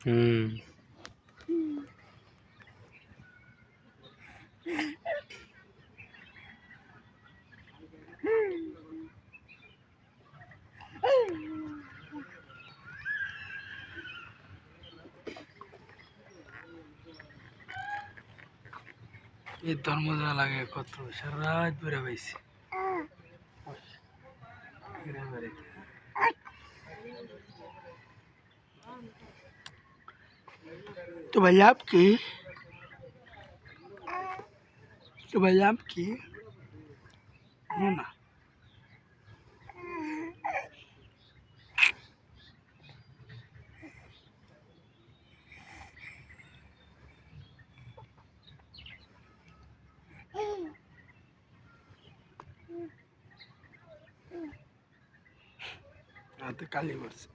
হুম। এই ধর্মজা লাগে কত সারা রাত বেড়ে পাইছি तो भैया आपकी तो भैया आपकी है ना तो काली वर्ष